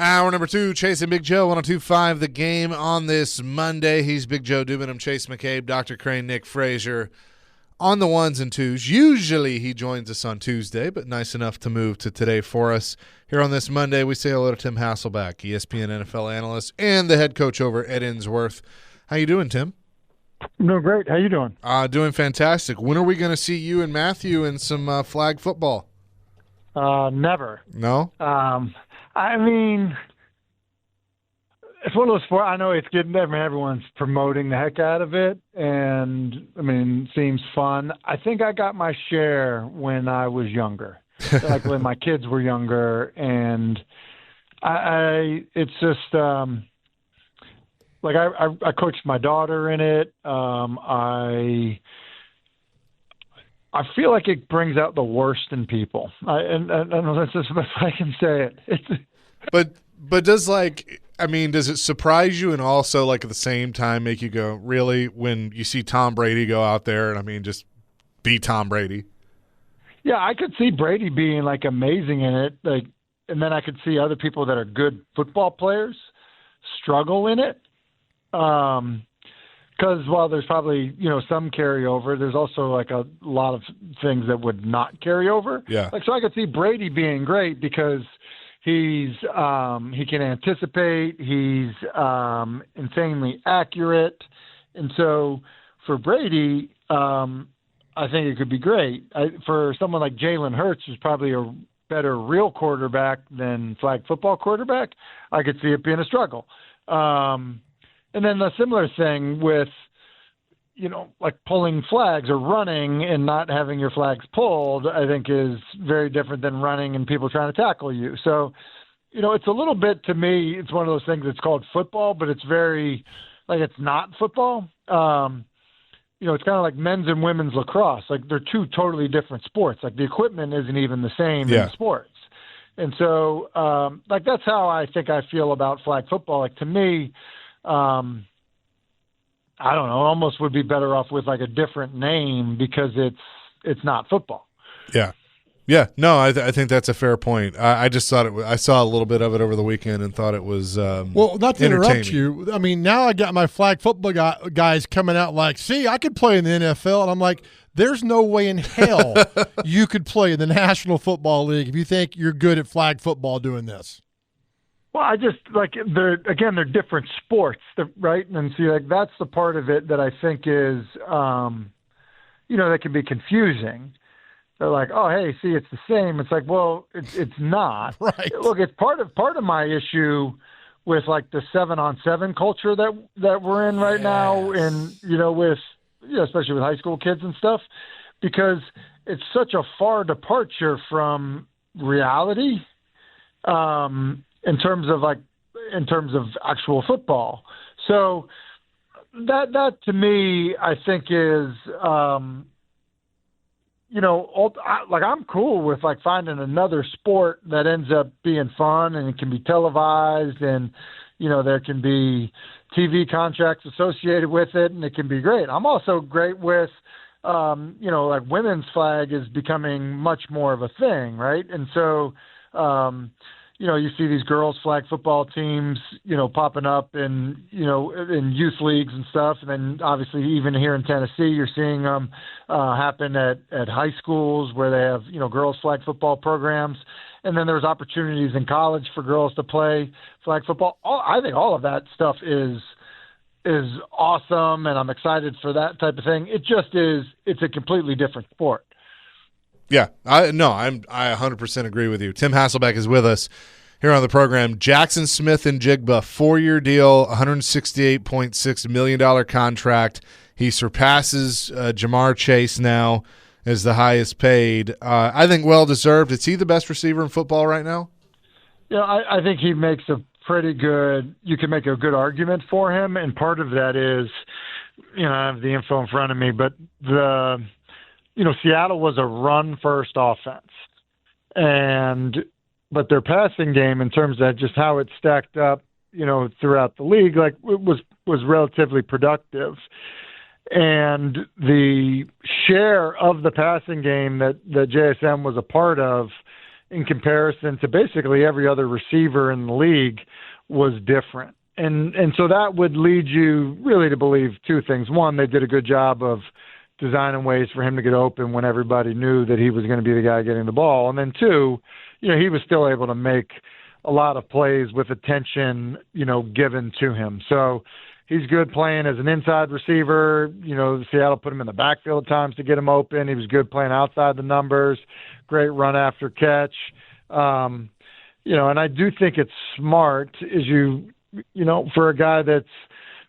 Hour number 2, Chase and Big Joe, 102.5 The Game on this Monday. He's Big Joe Dubin. I'm Chase McCabe, Dr. Crane, Nick Frazier on the ones and twos. Usually he joins us on Tuesday, but nice enough to move to today for us. Here on this Monday, we say hello to Tim Hasselbeck, ESPN NFL analyst and the head coach over at Innsworth. How you doing, Tim? I'm doing great. How you doing? Doing fantastic. When are we going to see you and Matthew in some flag football? Never. No? I mean, it's one of those sports. I know it's getting there. I mean, everyone's promoting the heck out of it, and I mean, it seems fun. I think I got my share when I was younger, like when my kids were younger, and it's just like I coached my daughter in it. I feel like it brings out the worst in people. And that's just if I can say it. But does does it surprise you and also like at the same time make you go, really, when you see Tom Brady go out there and just be Tom Brady? Yeah, I could see Brady being like amazing in it, and then I could see other people that are good football players struggle in it. Because while there's probably, some carryover, there's also like a lot of things that would not carry over. Yeah. So I could see Brady being great because he can anticipate, he's insanely accurate. And so for Brady, I think it could be great. For someone like Jalen Hurts, who's probably a better real quarterback than flag football quarterback, I could see it being a struggle. And then the similar thing with, like pulling flags or running and not having your flags pulled, I think is very different than running and people trying to tackle you. So, it's a little bit, to me, it's one of those things that's called football, but it's very, it's not football. It's kind of like men's and women's lacrosse. Like they're two totally different sports. Like the equipment isn't even the same in the sports. And so, that's how I think I feel about flag football. Like to me, I don't know, almost would be better off with like a different name because it's not football. Yeah. Yeah. No, I think that's a fair point. I just thought I saw a little bit of it over the weekend and thought it was well, not to interrupt you. I mean, now I got my flag football guys coming out like, see, I could play in the NFL. And I'm like, there's no way in hell you could play in the National Football League if you think you're good at flag football doing this. Well, I just they're different sports, right? And see, that's the part of it that I think is, that can be confusing. They're like, oh, hey, see, it's the same. It's like, well, it's not. Right. Look, it's part of my issue with like the 7-on-7 culture that we're in right now, and especially with high school kids and stuff, because it's such a far departure from reality. In terms of actual football. So that to me, I think is, I'm cool with like finding another sport that ends up being fun and it can be televised and, there can be TV contracts associated with it and it can be great. I'm also great with, women's flag is becoming much more of a thing, right? And so, you see these girls flag football teams, popping up in youth leagues and stuff. And then obviously even here in Tennessee, you're seeing them happen at high schools where they have, girls flag football programs. And then there's opportunities in college for girls to play flag football. I think all of that stuff is awesome. And I'm excited for that type of thing. It's a completely different sport. Yeah, I 100% agree with you. Tim Hasselbeck is with us here on the program. Jackson Smith and Jigba, 4-year deal, $168.6 million contract. He surpasses Jamar Chase now as the highest paid. I think well-deserved. Is he the best receiver in football right now? Yeah, I think he makes you can make a good argument for him, and part of that is, I have the info in front of me, but Seattle was a run-first offense, but their passing game, in terms of just how it stacked up, throughout the league, it was relatively productive. And the share of the passing game that JSM was a part of in comparison to basically every other receiver in the league was different. And so that would lead you really to believe two things. One, they did a good job of designing ways for him to get open when everybody knew that he was going to be the guy getting the ball. And then two, he was still able to make a lot of plays with attention, given to him. So he's good playing as an inside receiver. Seattle put him in the backfield at times to get him open. He was good playing outside the numbers, great run after catch. And I do think it's smart for a guy that's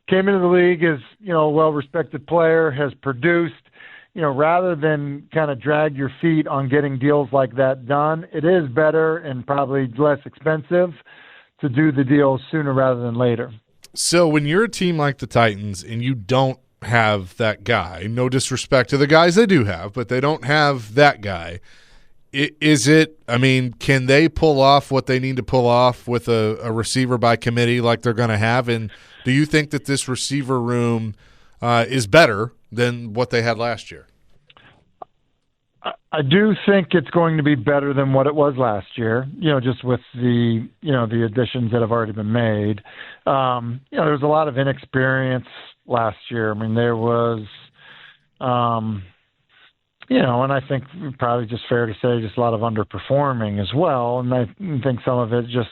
came into the league as, a well-respected player, has produced, rather than kind of drag your feet on getting deals like that done, it is better and probably less expensive to do the deals sooner rather than later. So when you're a team like the Titans and you don't have that guy, no disrespect to the guys they do have, but they don't have that guy, can they pull off what they need to pull off with a receiver by committee like they're going to have? And do you think that this receiver room is better than what they had last year? I do think it's going to be better than what it was last year, just with the additions that have already been made. There was a lot of inexperience last year. I mean, there was, and I think probably just fair to say just a lot of underperforming as well. And I think some of it just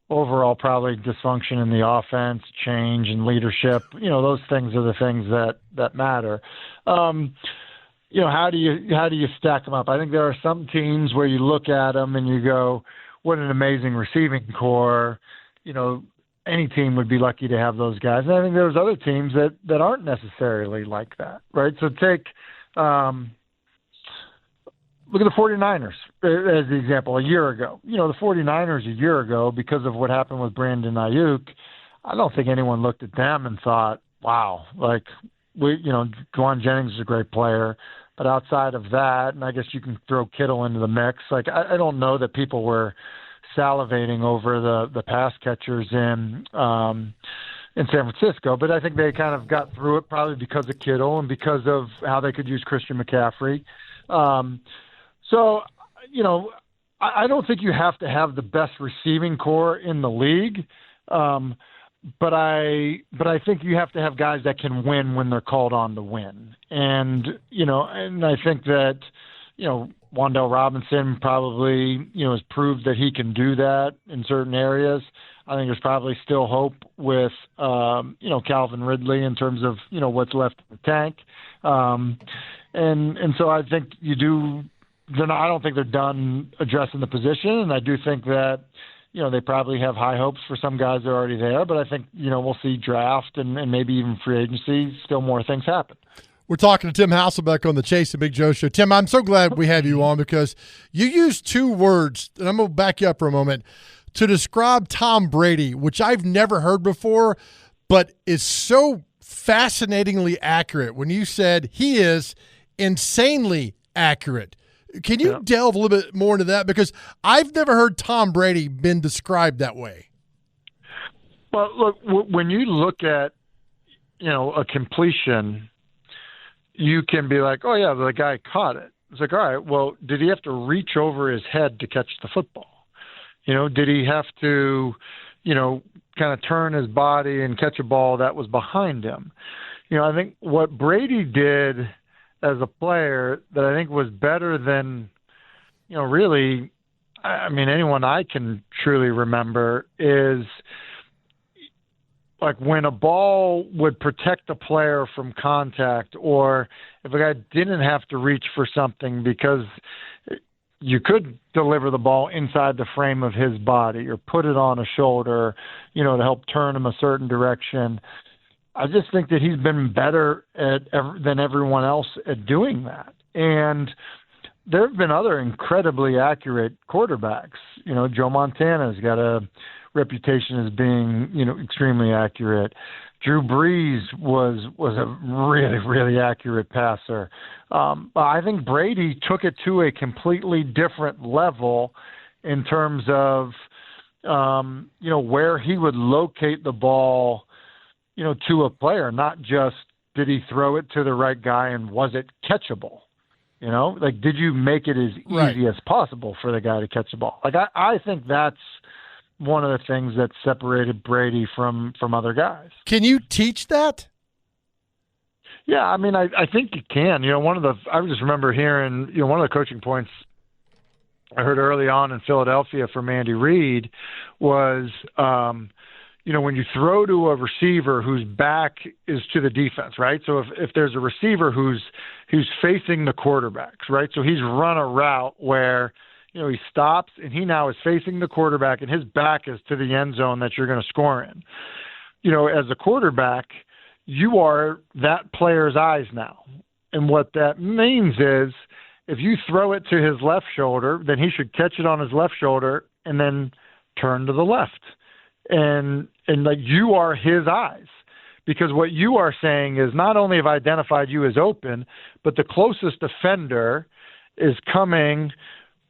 overall probably dysfunction in the offense, change in leadership. Those things are the things that matter. How do you stack them up? I think there are some teams where you look at them and you go, what an amazing receiving core. Any team would be lucky to have those guys. And I think there's other teams that aren't necessarily like that, right? So take look at the 49ers as the example a year ago. The 49ers a year ago, because of what happened with Brandon Ayuk, I don't think anyone looked at them and thought, wow, Juan Jennings is a great player. But outside of that, and I guess you can throw Kittle into the mix, I don't know that people were salivating over the pass catchers in San Francisco, but I think they kind of got through it probably because of Kittle and because of how they could use Christian McCaffrey. I don't think you have to have the best receiving core in the league, but I think you have to have guys that can win when they're called on to win. And I think that Wan'Dale Robinson probably has proved that he can do that in certain areas. I think there's probably still hope with Calvin Ridley in terms of what's left in the tank. And so I think I don't think they're done addressing the position, and I do think that they probably have high hopes for some guys that are already there, but I think we'll see draft and maybe even free agency, still more things happen. We're talking to Tim Hasselbeck on the Chase and Big Joe show. Tim, I'm so glad we have you on because you used two words, and I'm going to back you up for a moment, to describe Tom Brady, which I've never heard before, but is so fascinatingly accurate when you said he is insanely accurate. Can you delve a little bit more into that? Because I've never heard Tom Brady been described that way. Well, look, when you look at, a completion, you can be like, oh, yeah, the guy caught it. It's like, all right, well, did he have to reach over his head to catch the football? Did he have to, kind of turn his body and catch a ball that was behind him? I think what Brady did as a player that I think was better than, really, anyone I can truly remember is like when a ball would protect a player from contact, or if a guy didn't have to reach for something because you could deliver the ball inside the frame of his body or put it on a shoulder, to help turn him a certain direction. I just think that he's been better than everyone else at doing that. And there have been other incredibly accurate quarterbacks. Joe Montana's got a reputation as being, extremely accurate. Drew Brees was a really, really accurate passer. I think Brady took it to a completely different level in terms of, where he would locate the ball, to a player, not just did he throw it to the right guy and was it catchable? You know, like, did you make it as easy as possible for the guy to catch the ball? Like, I think that's one of the things that separated Brady from other guys. Can you teach that? Yeah, I mean, I think you can. You know, I just remember hearing, you know, one of the coaching points I heard early on in Philadelphia from Andy Reid was, you know, when you throw to a receiver whose back is to the defense, right? So if there's a receiver who's facing the quarterbacks, right? So he's run a route where, you know, he stops and he now is facing the quarterback and his back is to the end zone that you're going to score in. You know, as a quarterback, you are that player's eyes now. And what that means is if you throw it to his left shoulder, then he should catch it on his left shoulder and then turn to the left. And like, you are his eyes, because what you are saying is not only have I identified you as open, but the closest defender is coming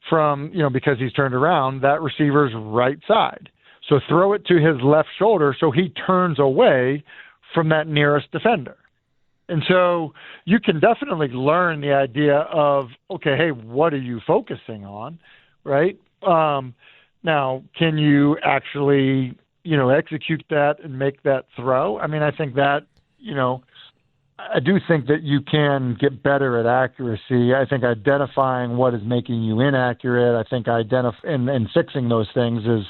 from, you know, because he's turned around, that receiver's right side. So throw it to his left shoulder so he turns away from that nearest defender. And so you can definitely learn the idea of, okay, hey, what are you focusing on, right? Now, can you actually, you know, execute that and make that throw? I mean, I think that, you know, I do think that you can get better at accuracy. I think identifying what is making you inaccurate, I think and fixing those things is,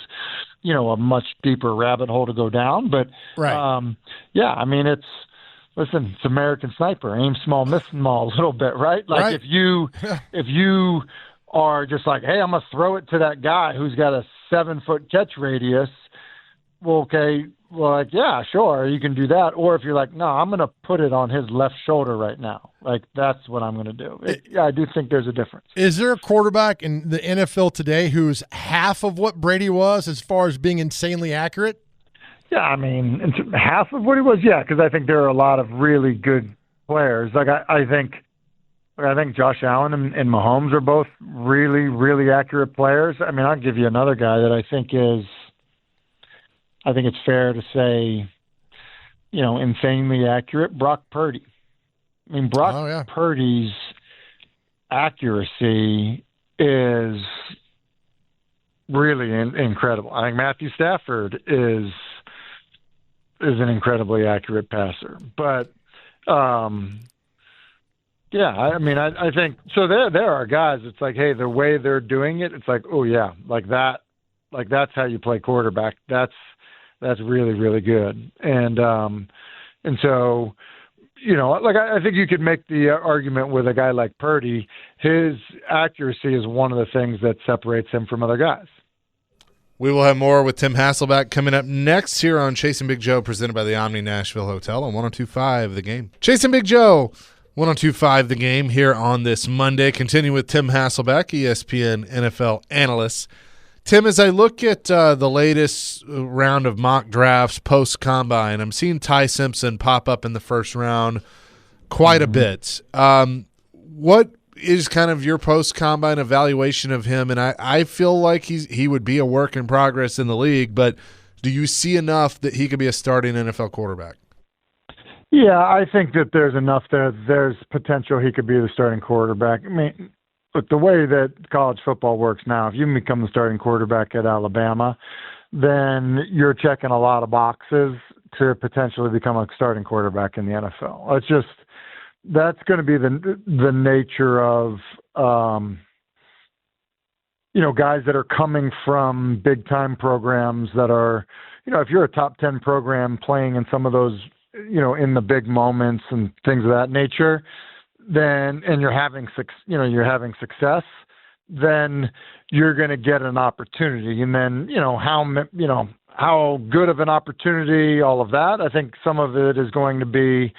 you know, a much deeper rabbit hole to go down. But, yeah, I mean, it's American Sniper, aim small, miss small a little bit, right? Like if you are just like, hey, I'm going to throw it to that guy who's got a 7-foot catch radius, well, okay, well, like, yeah, sure, you can do that. Or if you're like, no, I'm going to put it on his left shoulder right now. Like, that's what I'm going to do. Yeah, I do think there's a difference. Is there a quarterback in the NFL today who's half of what Brady was as far as being insanely accurate? Yeah, I mean, half of what he was, yeah, because I think there are a lot of really good players. Like, I think Josh Allen and Mahomes are both really, really accurate players. I mean, I'll give you another guy that I think it's fair to say, you know, insanely accurate, Brock Purdy. I mean, Purdy's accuracy is really incredible. I think Matthew Stafford is an incredibly accurate passer. But, yeah, I mean, I think – so there are guys, it's like, hey, the way they're doing it, it's like, oh, yeah, like that's how you play quarterback. That's really, really good. And so, you know, like I think you could make the argument with a guy like Purdy, his accuracy is one of the things that separates him from other guys. We will have more with Tim Hasselbeck coming up next here on Chasing Big Joe, presented by the Omni Nashville Hotel on 102.5 The Game. Chasing Big Joe, 102.5 The Game here on this Monday. Continue with Tim Hasselbeck, ESPN NFL analyst. Tim, as I look at the latest round of mock drafts post-combine, I'm seeing Ty Simpson pop up in the first round quite a bit. What is kind of your post-combine evaluation of him? And I feel like he would be a work in progress in the league, but do you see enough that he could be a starting NFL quarterback? Yeah, I think that there's enough there. There's potential he could be the starting quarterback. I mean, look, the way that college football works now, if you can become the starting quarterback at Alabama, then you're checking a lot of boxes to potentially become a starting quarterback in the NFL. It's just, that's going to be the nature of, you know, guys that are coming from big time programs that are, you know, if you're a top 10 program playing in some of those, you know, in the big moments and things of that nature, then, and you're having success, then you're going to get an opportunity. And then, how good of an opportunity, all of that. I think some of it is going to be,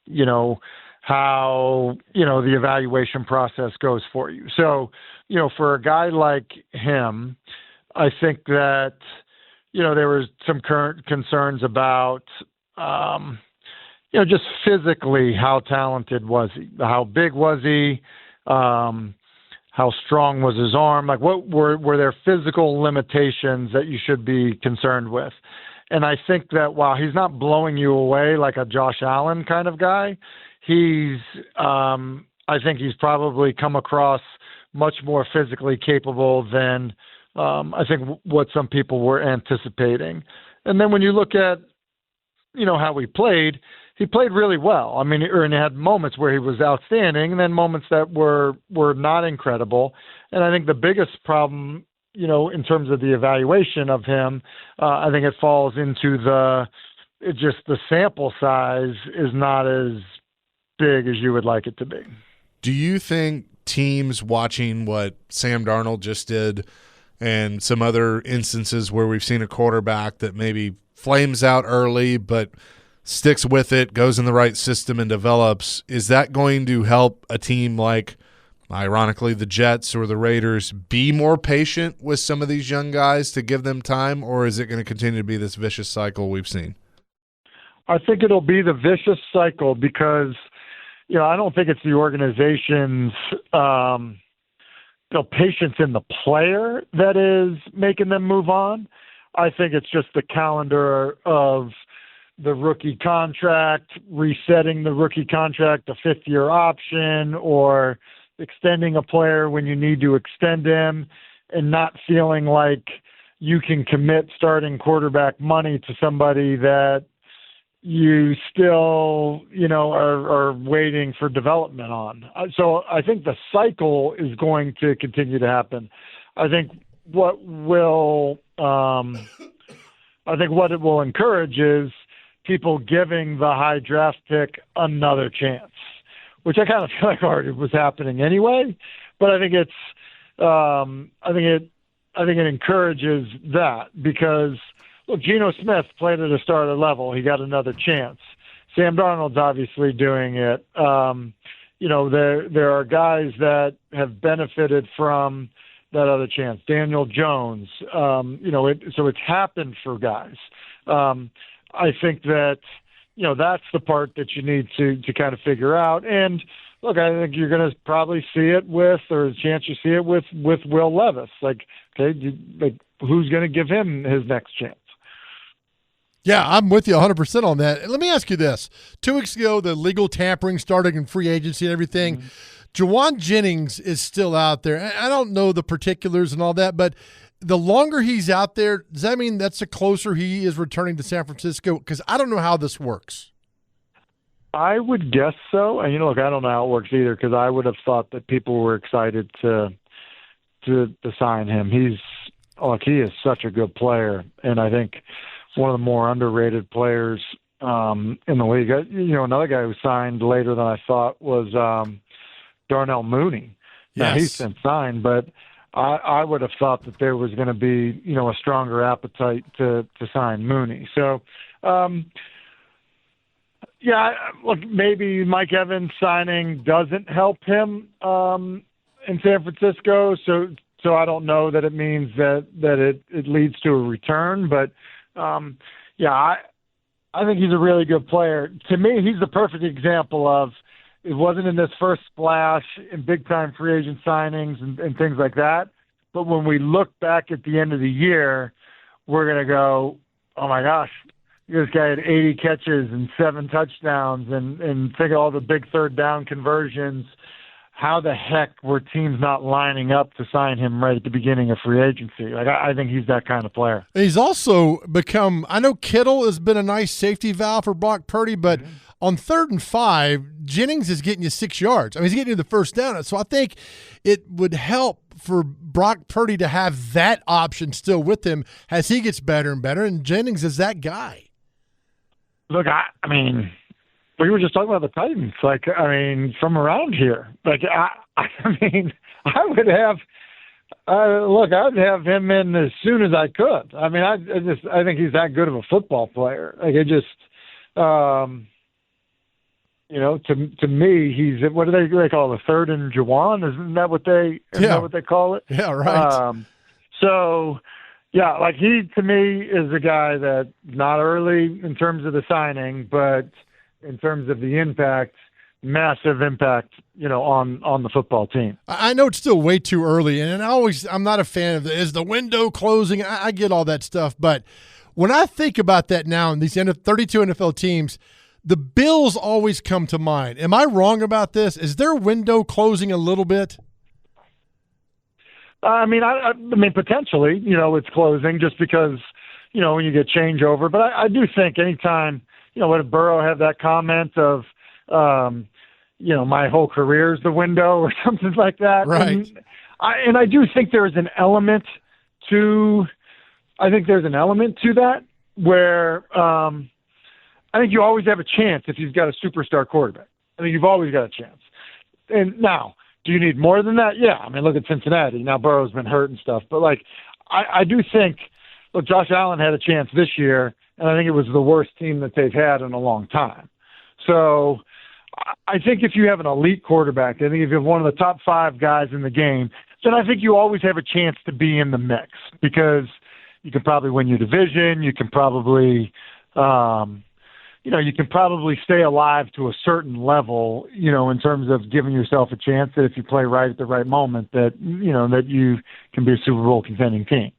you know, how, you know, the evaluation process goes for you. So, you know, for a guy like him, I think that, you know, there was some current concerns about, you know, just physically, how talented was he? How big was he? How strong was his arm? Like, what were there physical limitations that you should be concerned with? And I think that while he's not blowing you away like a Josh Allen kind of guy, he's, I think he's probably come across much more physically capable than I think what some people were anticipating. And then when you look at, how he played really well. I mean, and he had moments where he was outstanding, and then moments that were not incredible. And I think the biggest problem, in terms of the evaluation of him, I think it falls into the sample size is not as big as you would like it to be. Do you think teams watching what Sam Darnold just did and some other instances where we've seen a quarterback that maybe flames out early but sticks with it, goes in the right system and develops, is that going to help a team like, ironically, the Jets or the Raiders be more patient with some of these young guys to give them time, or is it going to continue to be this vicious cycle we've seen? I think it'll be the vicious cycle because, I don't think it's the organization's patience in the player that is making them move on. I think it's just the calendar of the rookie contract, resetting the rookie contract, a fifth-year option, or extending a player when you need to extend him, and not feeling like you can commit starting quarterback money to somebody that you still, are waiting for development on. So I think the cycle is going to continue to happen. I think what it will encourage is people giving the high draft pick another chance, which I kind of feel like already was happening anyway. But I think it encourages that because, look, Geno Smith played at a starter level. He got another chance. Sam Darnold's obviously doing it. There are guys that have benefited from that other chance. Daniel Jones, so it's happened for guys. I think that, that's the part that you need to kind of figure out. And look, I think you're going to probably see it or there's a chance you see it with Will Levis. Who's going to give him his next chance? Yeah, I'm with you 100% on that. Let me ask you this. 2 weeks ago, the legal tampering started in free agency and everything. Mm-hmm. Juan Jennings is still out there. I don't know the particulars and all that, but the longer he's out there, does that mean that's the closer he is returning to San Francisco? Because I don't know how this works. I would guess so. And, look, I don't know how it works either because I would have thought that people were excited to sign him. He is such a good player, and I think one of the more underrated players in the league. Another guy who signed later than I thought was Darnell Mooney. Yes. Now, he's since signed, but I would have thought that there was going to be, a stronger appetite to sign Mooney. So, look, maybe Mike Evans signing doesn't help him in San Francisco. So I don't know that it means that it leads to a return, but I think he's a really good player. To me, he's the perfect example of it wasn't in this first splash in big-time free agent signings and things like that. But when we look back at the end of the year, we're going to go, oh, my gosh, this guy had 80 catches and 7 touchdowns and think of all the big third down conversions. How the heck were teams not lining up to sign him right at the beginning of free agency? I think he's that kind of player. He's also become – I know Kittle has been a nice safety valve for Brock Purdy, but on 3rd and 5, Jennings is getting you 6 yards. I mean, he's getting you the first down. So I think it would help for Brock Purdy to have that option still with him as he gets better and better, and Jennings is that guy. Look, I mean – we were just talking about the Titans, from around here. I would have I'd have him in as soon as I could. I mean, I think he's that good of a football player. To me, he's what do they call it? The third and Juwan? Isn't that what they call it? Yeah, right. He to me is a guy that not early in terms of the signing, but in terms of the impact, massive impact, on the football team. I know it's still way too early, and I'm not a fan of is the window closing? I get all that stuff, but when I think about that now, and these 32 NFL teams, The Bills always come to mind. Am I wrong about this? Is their window closing a little bit? I mean, potentially, it's closing just because, when you get changeover. But I do think anytime, when Burrow had that comment of, my whole career is the window or something like that. Right. And I do think there's an element to that where I think you always have a chance if you've got a superstar quarterback. I think you've always got a chance. And now, do you need more than that? Yeah. I mean, look at Cincinnati. Now Burrow's been hurt and stuff. But, I do think, look, Josh Allen had a chance this year, and I think it was the worst team that they've had in a long time. So I think if you have an elite quarterback, I think if you have one of the top 5 guys in the game, then I think you always have a chance to be in the mix because you can probably win your division. You can probably you can probably stay alive to a certain level, in terms of giving yourself a chance that if you play right at the right moment, that you can be a Super Bowl contending team.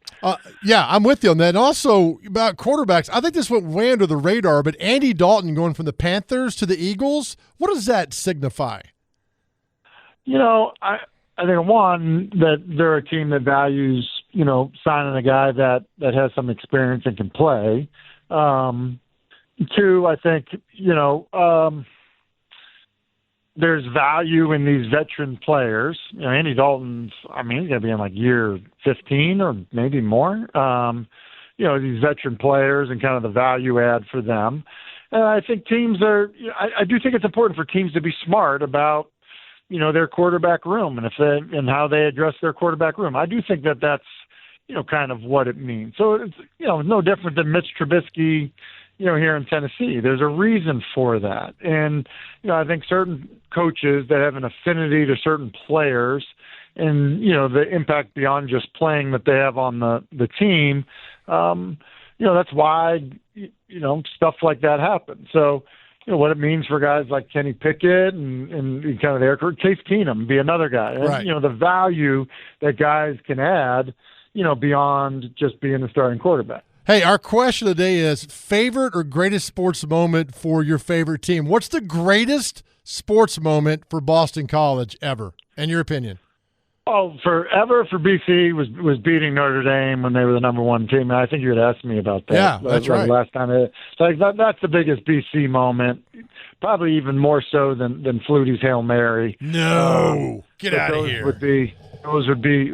Yeah, I'm with you on that. And also about quarterbacks, I think this went way under the radar, but Andy Dalton going from the Panthers to the Eagles, what does that signify? I think, one, that they're a team that values, signing a guy that has some experience and can play. 2, I think, there's value in these veteran players. Andy Dalton's, he's going to be in year 15 or maybe more. These veteran players and kind of the value add for them. And I think teams I do think it's important for teams to be smart about, their quarterback room and how they address their quarterback room. I do think that's, kind of what it means. So it's, no different than Mitch Trubisky, here in Tennessee. There's a reason for that. And, I think certain coaches that have an affinity to certain players and, the impact beyond just playing that they have on the team, that's why, stuff like that happens. So, what it means for guys like Kenny Pickett and kind of their Case Keenum be another guy. And, right. The value that guys can add, beyond just being the starting quarterback. Hey, our question today is favorite or greatest sports moment for your favorite team. What's the greatest sports moment for Boston College ever, in your opinion? Oh, forever for BC was beating Notre Dame when they were the number 1 team. And I think you had asked me about that. Yeah, that's right. Last time. That's the biggest BC moment, probably even more so than Flutie's Hail Mary. No, get out of here. Those would be.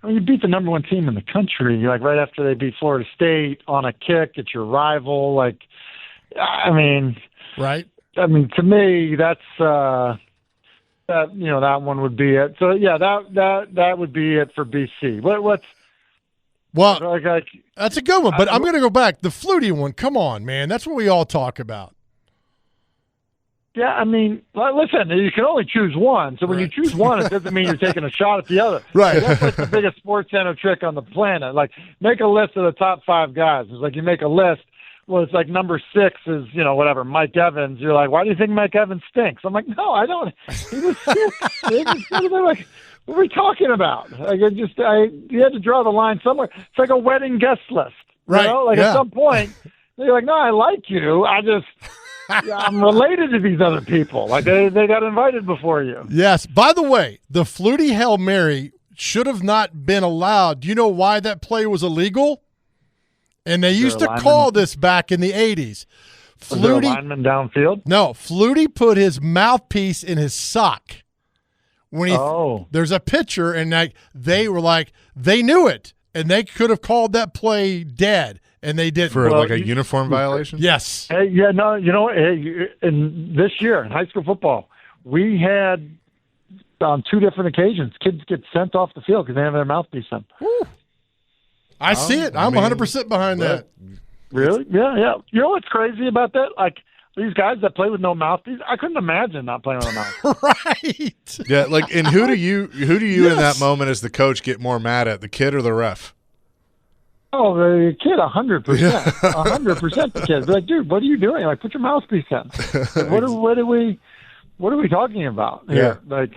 You beat the number 1 team in the country, right after they beat Florida State on a kick. It's your rival. Right. To me, that's that one would be it. So yeah, that would be it for BC. That's a good one. But I'm going to go back. The Flutie one. Come on, man. That's what we all talk about. Yeah, listen, you can only choose one. So when you choose one, it doesn't mean you're taking a shot at the other. Right. That's the biggest sports center trick on the planet. Make a list of the top 5 guys. It's you make a list. Well, it's number 6 is, Mike Evans. You're like, why do you think Mike Evans stinks? I'm like, no, I don't. He was sick. What are we talking about? You had to draw the line somewhere. It's like a wedding guest list. Right. At some point, you're like, no, I like you. I'm related to these other people. They got invited before you. Yes. By the way, the Flutie Hail Mary should have not been allowed. Do you know why that play was illegal? And they used to call this back in the 80s. Was there a lineman downfield? No. Flutie put his mouthpiece in his sock. There's a picture, and they were they knew it, and they could have called that play dead. And they did for a uniform violation. Yes. Hey, yeah, no, in this year in high school football, we had on 2 different occasions kids get sent off the field because they have their mouthpiece in. I see it. I'm 100% behind that. Really? Yeah. You know what's crazy about that? These guys that play with no mouthpiece, I couldn't imagine not playing with a mouthpiece. Right. Yeah. And who do you yes. in that moment as the coach get more mad at, the kid or the ref? Oh, the kid, 100%. 100% the kid. Be dude, what are you doing? Put your mouthpiece in. What are we talking about here? Yeah.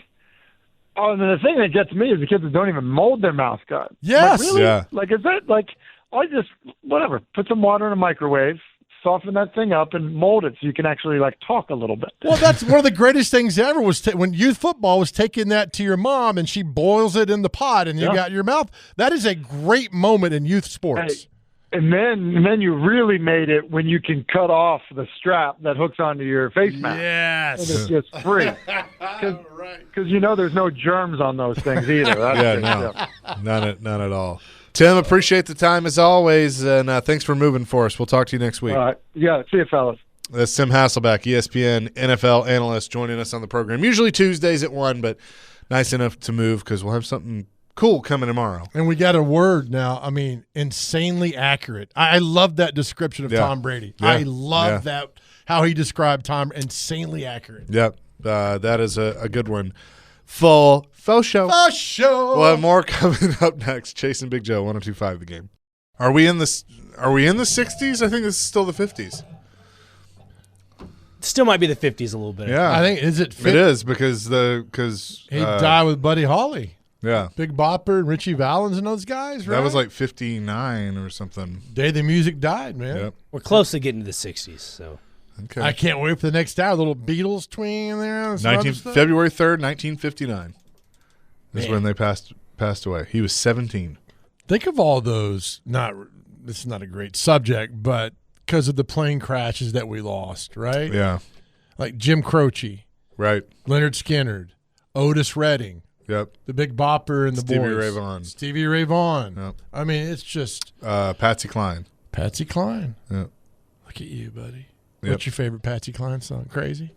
And then the thing that gets me is the kids that don't even mold their mouth guard. Yes. Really? Yeah. Is that I just whatever. Put some water in a microwave, soften that thing up and mold it so you can actually like talk a little bit. Well, that's one of the greatest things ever was when youth football was taking that to your mom and she boils it in the pot and you got your mouth. That is a great moment in youth sports. Hey, and then you really made it when you can cut off the strap that hooks onto your face mask. Yes. And it's just free. Because there's no germs on those things either. None at all. Tim, appreciate the time as always, and thanks for moving for us. We'll talk to you next week. All right. Yeah, see you, fellas. That's Tim Hasselbeck, ESPN NFL analyst, joining us on the program. Usually Tuesdays at 1, but nice enough to move because we'll have something cool coming tomorrow. And we got a word now. I mean, insanely accurate. I love that description of Tom Brady. Yeah. I love that, how he described Tom, insanely accurate. Yep, that is a good one. Full show. Full show. We'll have more coming up next. Chase and Big Joe, 102.5 The Game. Are we in the 60s? I think this is still the 50s. Still might be the 50s a little bit. Yeah, I think it is because he died with Buddy Holly. Yeah, Big Bopper and Richie Valens and those guys. Right? That was like 59 or something. Day the music died, man. Yep. We're close to getting to the 60s, so. Okay. I can't wait for the next hour. A little Beatles twing in there. February 3rd, 1959 is when they passed away. He was 17. Think of all those. This is not a great subject, but because of the plane crashes that we lost, right? Yeah. Like Jim Croce. Right. Leonard Skinner. Otis Redding. Yep. The Big Bopper and the boys. Stevie Ray Vaughan. Yep. I mean, it's just. Patsy Cline. Yep. Look at you, buddy. Yep. What's your favorite Patsy Cline song? Crazy?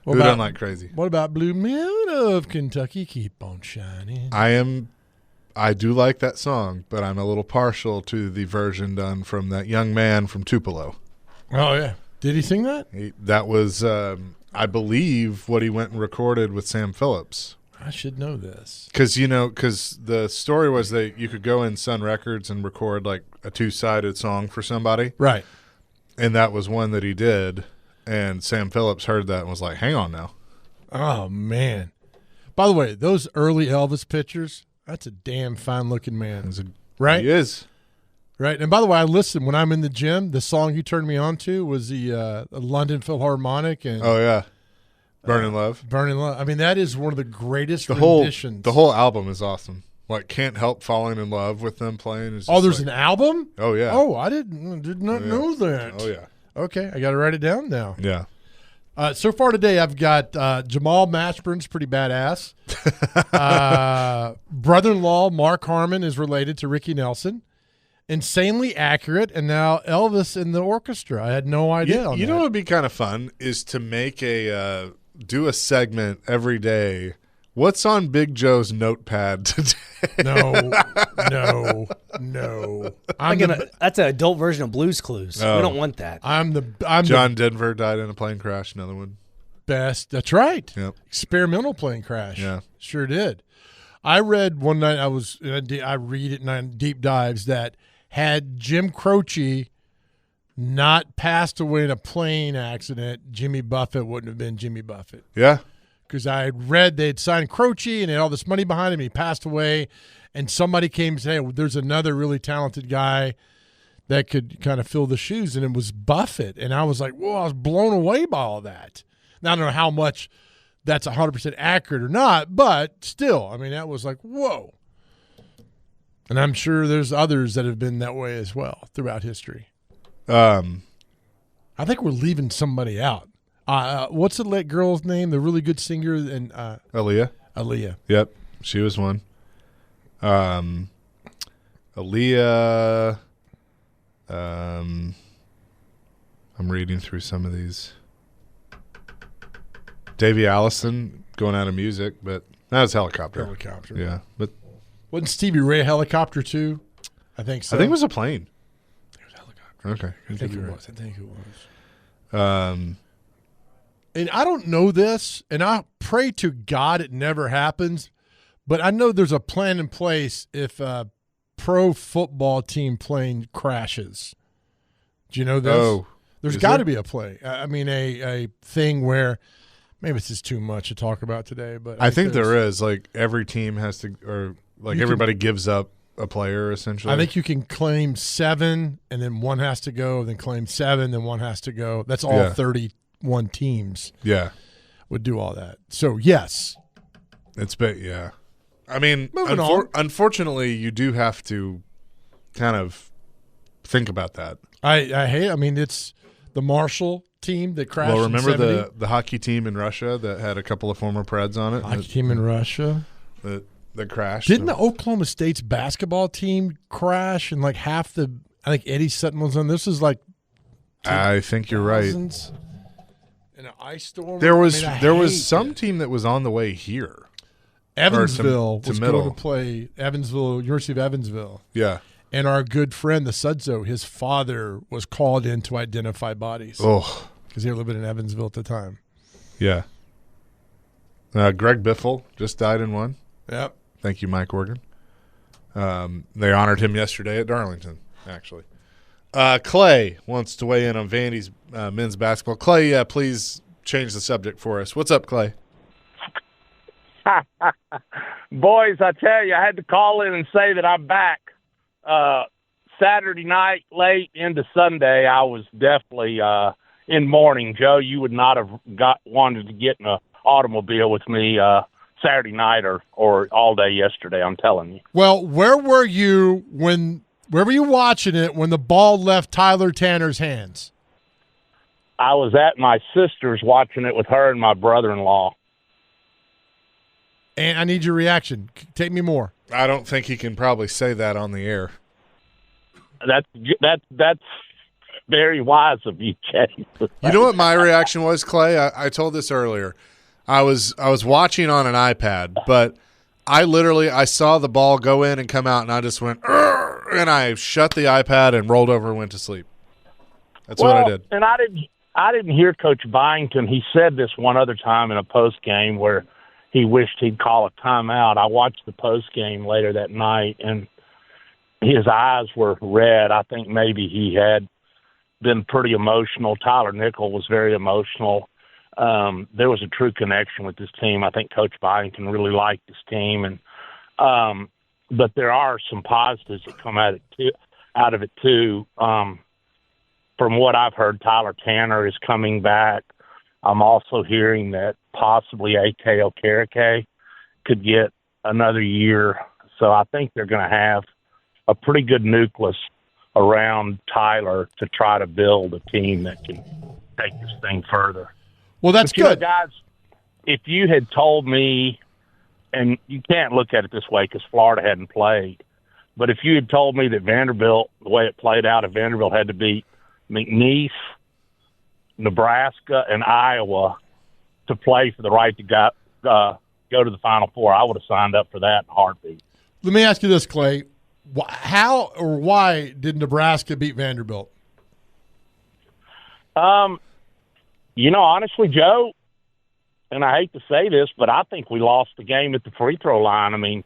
Who doesn't like Crazy? What about Blue Moon of Kentucky? Keep on shining. I do like that song, but I'm a little partial to the version done from that young man from Tupelo. Oh, yeah. Did he sing that? That was, I believe, what he went and recorded with Sam Phillips. I should know this. Because the story was that you could go in Sun Records and record like a two-sided song for somebody. Right. And that was one that he did, and Sam Phillips heard that and was like, hang on now. Oh, man. By the way, those early Elvis pictures, that's a damn fine-looking man. Right? He is. Right. And by the way, I listen when I'm in the gym. The song you turned me on to was the London Philharmonic. And oh, yeah. Burning Love. Burning Love. I mean, that is one of the greatest renditions. The whole album is awesome. Like, Can't Help Falling in Love with them playing. Is there's an album? Oh, yeah. Oh, I did not know that. Oh, yeah. Okay, I got to write it down now. Yeah. So far today, I've got Jamal Mashburn's pretty badass. Brother-in-law Mark Harmon is related to Ricky Nelson. Insanely accurate, and now Elvis in the orchestra. I had no idea. You know what would be kind of fun is to make do a segment every day. What's on Big Joe's notepad today? No. That's an adult version of Blue's Clues. Oh. We don't want that. John Denver died in a plane crash. Another one. Best. That's right. Yep. Experimental plane crash. Yeah. Sure did. I read one night. I read it in deep dives that had Jim Croce not passed away in a plane accident, Jimmy Buffett wouldn't have been Jimmy Buffett. Yeah. Because I had read they'd signed Croce and they had all this money behind him. He passed away, and somebody came and said, hey, there's another really talented guy that could kind of fill the shoes, and it was Buffett. And I was like, whoa, I was blown away by all that. Now, I don't know how much that's 100% accurate or not, but still, I mean, that was like, whoa. And I'm sure there's others that have been that way as well throughout history. I think we're leaving somebody out. What's the girl's name? The really good singer and Aaliyah. Aaliyah. Yep, she was one. Aaliyah. I'm reading through some of these. Davey Allison going out of music, but that was Helicopter. Helicopter. Yeah, but wasn't Stevie Ray a helicopter too? I think so. I think it was a plane. It was a helicopter. Okay, I think it was. And I don't know this, and I pray to God it never happens, but I know there's a plan in place if a pro football team plane crashes. Do you know this? Oh, there's got to be a play. I mean, a thing where maybe it's just too much to talk about today, but I think there is. Like every team has to, or like everybody gives up a player, essentially. I think you can claim 7, and then one has to go, then claim 7, then one has to go. That's all 31 teams. Yeah. Would do all that. So, yes. It's yeah. I mean, unfortunately, you do have to kind of think about that. I hate. I mean, it's the Marshall team that crashed. Well, remember in 70? the hockey team in Russia that had a couple of former Preds on it. Hockey team in Russia that crashed. Didn't the Oklahoma State's basketball team crash? And like half the, I think Eddie Sutton was on. This is like, I think you're right. In an ice storm. There was some team that was on the way here. Evansville to was going to play University of Evansville. Yeah. And our good friend, the Sudzo, his father was called in to identify bodies. Oh. Because they were living in Evansville at the time. Yeah. Greg Biffle just died in one. Yep. Thank you, Mike Organ. They honored him yesterday at Darlington, actually. Clay wants to weigh in on Vandy's men's basketball. Clay, please change the subject for us. What's up, Clay? Boys, I tell you, I had to call in and say that I'm back. Saturday night, late into Sunday, I was definitely in mourning. Joe, you would not have wanted to get in an automobile with me Saturday night or all day yesterday, I'm telling you. Well, where were you where were you watching it when the ball left Tyler Tanner's hands? I was at my sister's watching it with her and my brother-in-law. And I need your reaction. Take me more. I don't think he can probably say that on the air. That's very wise of you, Jay. You know what my reaction was, Clay? I told this earlier. I was watching on an iPad, but I saw the ball go in and come out, and I just went, and I shut the iPad and rolled over and went to sleep. That's what I did. And I didn't hear Coach Byington. He said this one other time in a post game where he wished he'd call a timeout. I watched the post game later that night, and his eyes were red. I think maybe he had been pretty emotional. Tyler Nickel was very emotional. There was a true connection with this team. I think Coach Byington really liked this team, and but there are some positives that come out of it too. From what I've heard, Tyler Tanner is coming back. I'm also hearing that possibly A.K. Okereke could get another year. So I think they're going to have a pretty good nucleus around Tyler to try to build a team that can take this thing further. Well, that's good. Guys, if you had told me, and you can't look at it this way because Florida hadn't played, but if you had told me that Vanderbilt, the way it played out, if Vanderbilt had to beat McNeese, Nebraska, and Iowa to play for the right to go to the Final Four, I would have signed up for that in a heartbeat. Let me ask you this, Clay. How or why did Nebraska beat Vanderbilt? Honestly, Joe, and I hate to say this, but I think we lost the game at the free throw line. I mean,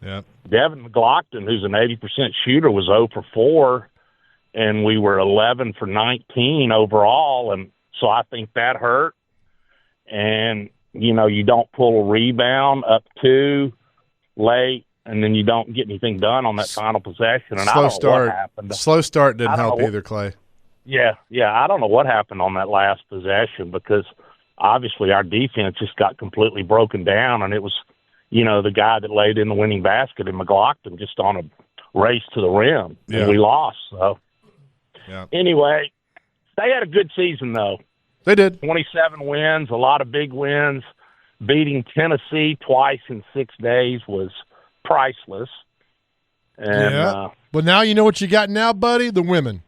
Devin McLaughlin, who's an 80% shooter, was 0 for 4, and we were 11 for 19 overall, and so I think that hurt. And, you don't pull a rebound up 2 late, and then you don't get anything done on that final possession. And I don't know what happened. Slow start didn't help either, Clay. Yeah, I don't know what happened on that last possession because obviously our defense just got completely broken down, and it was, the guy that laid in the winning basket in McLaughlin just on a race to the rim, and we lost. So anyway, they had a good season, though. They did. 27 wins, a lot of big wins. Beating Tennessee twice in 6 days was priceless. And, but now you know what you got now, buddy, the women.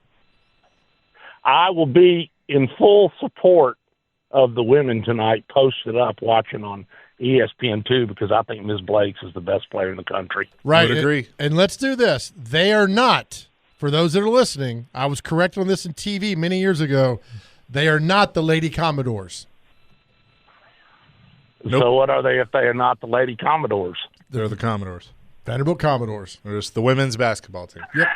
I will be in full support of the women tonight, posted up, watching on ESPN2 because I think Ms. Blakes is the best player in the country. Right. I would agree. And let's do this. They are not, for those that are listening, I was correct on this in TV many years ago, they are not the Lady Commodores. Nope. So what are they if they are not the Lady Commodores? They're the Commodores. Vanderbilt Commodores. They're just the women's basketball team. Yep.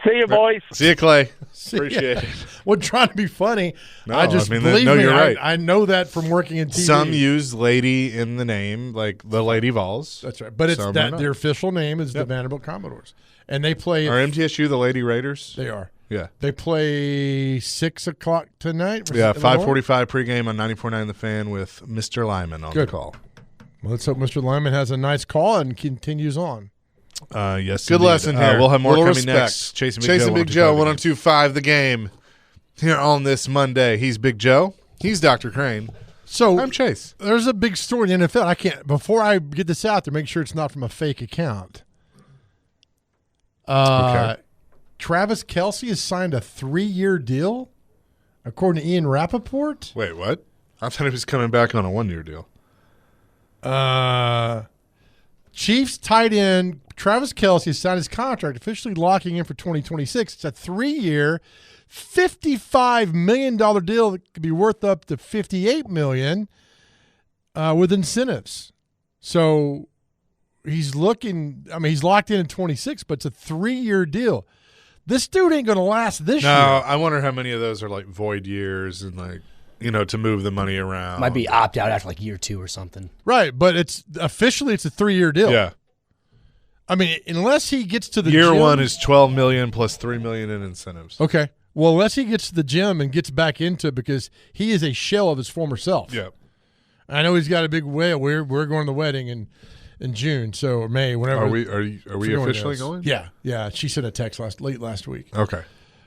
See you, boys. See you, Clay. Appreciate it. Wasn't trying to be funny. No, Believe no, me, you're right. I know that from working in TV. Some use lady in the name, like the Lady Vols. That's right. But it's that their official name is the Vanderbilt Commodores. And they play. Are MTSU the Lady Raiders? They are. Yeah. They play 6 o'clock tonight. Yeah, 5:45 pregame on 94.9 The Fan with Mr. Lyman on the call. Well, let's hope Mr. Lyman has a nice call and continues on. Yes, good indeed. lesson here. We'll have more coming Respect. next. Chasing Big Joe, 102.5 The Game here on this Monday. He's Big Joe. He's Dr. Crane. So I'm Chase. There's a big story in the NFL. I can't before I get this out there. Make sure it's not from a fake account. Okay. Travis Kelce has signed a 3-year deal, according to Ian Rappaport. Wait, what? I thought he was coming back on a 1-year deal. Chiefs tight end Travis Kelce has signed his contract, officially locking in for 2026. It's a 3-year, $55 million deal that could be worth up to $58 million with incentives. So he's locked in in 26, but it's a 3-year deal. This dude ain't going to last this year. No, I wonder how many of those are like void years and like, to move the money around. Might be opt out after like year 2 or something. Right, but it's a 3-year deal. Yeah. I mean, unless he gets to the year gym, 1 is $12 million plus $3 million in incentives. Okay. Well, unless he gets to the gym and gets back into it, because he is a shell of his former self. Yeah. I know he's got a big wedding. We're going to the wedding in June, or May, whenever. Are we officially going? Yeah. She sent a text late last week. Okay.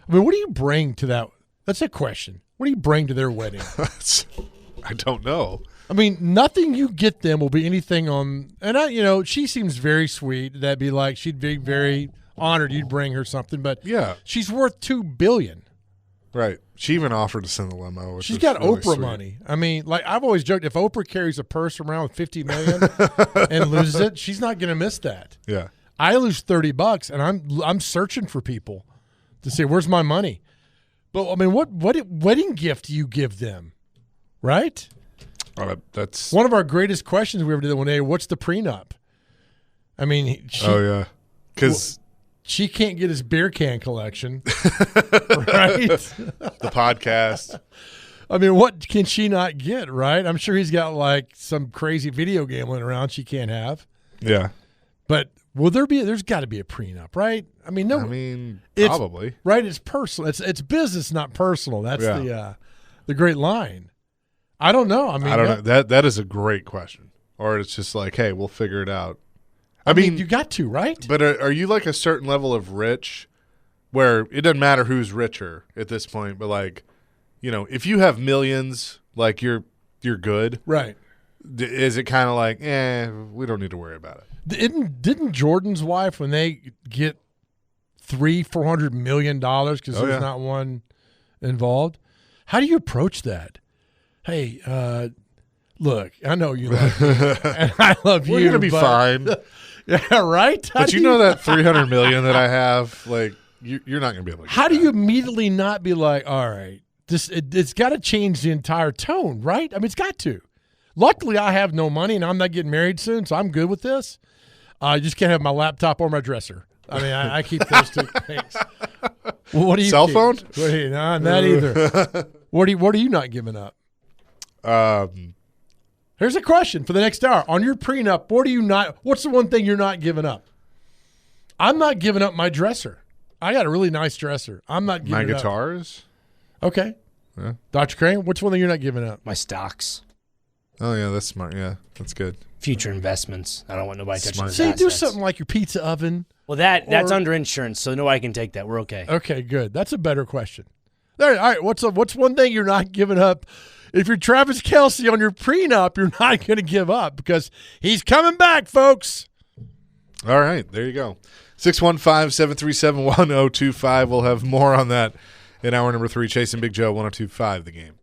I mean, what do you bring to that? That's a question. What do you bring to their wedding? I don't know. I mean, nothing you get them will be anything on. And she seems very sweet. That'd be like she'd be very honored you'd bring her something. But yeah, she's worth $2 billion. Right. She even offered to send the limo. She's got really Oprah money. I mean, like I've always joked, if Oprah carries a purse around with $50 million and loses it, she's not going to miss that. Yeah. I lose $30, and I'm searching for people to say, where's my money? But I mean, what wedding gift do you give them? Right. That's one of our greatest questions we ever did one day. What's the prenup? I mean, because she can't get his beer can collection, right? The podcast. I mean, what can she not get, right? I'm sure he's got like some crazy video gambling around she can't have. Yeah. But there's got to be a prenup, right? I mean, no. I mean, probably. Right? It's personal. It's business, not personal. That's the great line. I don't know. I don't know. That is a great question. Or it's just like, hey, we'll figure it out. I mean, you got to, right? But are you like a certain level of rich where it doesn't matter who's richer at this point, but like, if you have millions, like you're good. Right. Is it kind of like, we don't need to worry about it? Didn't Jordan's wife, when they get $400 million because there's not one involved, how do you approach that? Hey, look, I know you love me, and I love you. We're going to be fine. Yeah, right? But that $300 million that I have, like, you're not going to be able to get How do you immediately not be like, all right, it's got to change the entire tone, right? I mean, it's got to. Luckily, I have no money, and I'm not getting married soon, so I'm good with this. I just can't have my laptop or my dresser. I mean, I keep those two things. Well, what do you Cell keep? phone? No, not either. What are you not giving up? Here's a question for the next hour. On your prenup, what's the one thing you're not giving up? I'm not giving up my dresser. I got a really nice dresser. I'm not giving my up. guitars. Okay. Yeah. Dr. Crane, what's one thing you're not giving up? My stocks. Oh, yeah, that's smart. Yeah, that's good. Future investments. I don't want nobody touching those See, assets. do something like your pizza oven. Well, that's under insurance, so nobody can take that. We're okay. Okay, good. That's a better question. All right, what's one thing you're not giving up? If you're Travis Kelce on your prenup, you're not going to give up because he's coming back, folks. All right, there you go. 615-737-1025. We'll have more on that in hour number 3. Chasing Big Joe, 102.5 The Game.